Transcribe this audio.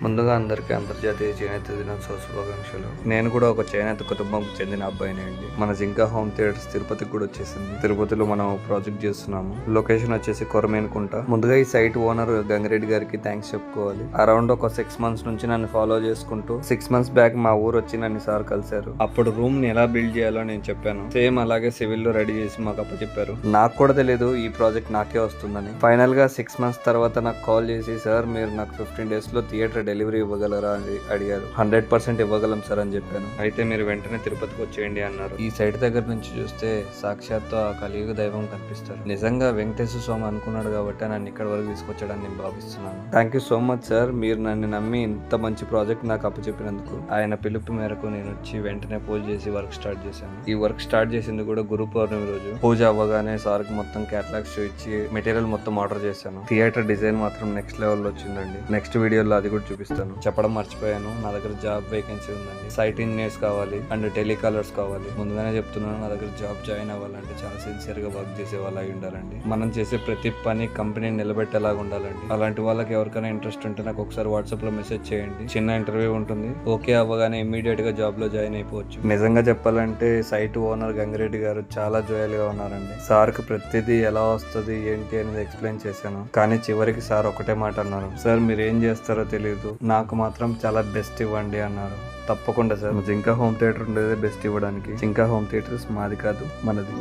ముందుగా అందరికీ అంతర్జాతీయ చేనేత దినోత్సవ శుభాకాంక్షలు. నేను కూడా ఒక చేనేత కుటుంబంకి చెందిన అబ్బాయిని అండి. మన జింకా హోమ్ థియేటర్స్ తిరుపతికి కూడా వచ్చేసింది. తిరుపతిలో మనం ప్రాజెక్ట్ చేస్తున్నాము. లొకేషన్ వచ్చేసి కొరమేనుకుంట. ముందుగా ఈ సైట్ ఓనర్ గంగిరెడ్డి గారికి థ్యాంక్స్ చెప్పుకోవాలి. అరౌండ్ ఒక 6 months నుంచి నన్ను ఫాలో చేసుకుంటూ 6 months బ్యాక్ మా ఊరు వచ్చి నన్ను సార్ కలిశారు. అప్పుడు రూమ్ ని ఎలా బిల్డ్ చేయాలో నేను చెప్పాను. సేమ్ అలాగే సివిల్ లో రెడీ చేసి మాకు అప్పచెప్పారు. నాకు కూడా తెలియదు ఈ ప్రాజెక్ట్ నాకే వస్తుందని. ఫైనల్ గా 6 months తర్వాత నాకు కాల్ చేసి, సార్ మీరు నాకు 15 days లో థియేటర్ డెలివరీ ఇవ్వగలరా అని అడిగారు. 100% ఇవ్వగలం సార్ అని చెప్పాను. అయితే మీరు వెంటనే తిరుపతికి వచ్చేయండి అన్నారు. ఈ సైట్ దగ్గర నుంచి చూస్తే సాక్షాత్తు ఆ కలియుగ దైవం కనిపిస్తారు. నిజంగా వెంకటేశ్వర స్వామి అనుకున్నాడు కాబట్టి నన్ను ఇక్కడ వరకు తీసుకొచ్చాడని నేను భావిస్తున్నాను. Thank you so much sir. మీరు నన్ను నమ్మి ఇంత మంచి ప్రాజెక్ట్ నాకు అప్పచెప్పినందుకు. ఆయన పిలుపు మేరకు నేను వచ్చి వెంటనే పూజ చేసి వర్క్ స్టార్ట్ చేశాను. ఈ వర్క్ స్టార్ట్ చేసింది కూడా గురు పౌర్ణమి రోజు. పూజ అవ్వగానే సార్ కి మొత్తం క్యాటలాగ్స్ ఇచ్చి మెటీరియల్ మొత్తం ఆర్డర్ చేశాను. థియేటర్ డిజైన్ మాత్రం నెక్స్ట్ లెవెల్ వచ్చిందండి. నెక్స్ట్ వీడియోలో అది కూడా చూపిస్తాను. చెప్పడం మర్చిపోయాను, నా దగ్గర జాబ్ వేకెన్సీ ఉందండి. సైట్ ఇంజనీర్స్ కావాలి అండ్ టెలికాలర్స్ కావాలి. ముందుగానే చెప్తున్నాను, నా దగ్గర జాబ్ జాయిన్ అవ్వాలంటే చాలా సిన్సియర్ గా వర్క్ చేసే వాళ్ళు అయి ఉండాలండి. మనం చేసే ప్రతి పని కంపెనీని నిలబెట్టేలాగా ఉండాలండి. అలాంటి వాళ్ళకి ఎవరికైనా ఇంట్రెస్ట్ ఉంటే నాకు ఒకసారి వాట్సాప్ లో మెసేజ్ చేయండి. చిన్న ఇంటర్వ్యూ ఉంటుంది. ఓకే అవ్వగానే ఇమ్మీడియట్ గా జాబ్ లో జాయిన్ అయిపోవచ్చు. నిజంగా చెప్పాలంటే సైట్ ఓనర్ గంగిరెడ్డి గారు చాలా జోయల్ గా ఉన్నారండి. సార్ కి ప్రతిదీ ఎలా వస్తుంది ఏంటి అనేది ఎక్స్ప్లెయిన్ చేశాను. కానీ చివరికి సార్ ఒకటే మాట అన్నారు, సార్ మీరు ఏం చేస్తారో తెలియదు, నాకు మాత్రం చాలా బెస్ట్ ఇవ్వండి అన్నారు. తప్పకుండా సార్, జింకా హోమ్ థియేటర్ ఉండేదే బెస్ట్ ఇవ్వడానికి. జింకా హోమ్ థియేటర్స్ మాది కాదు, మనది.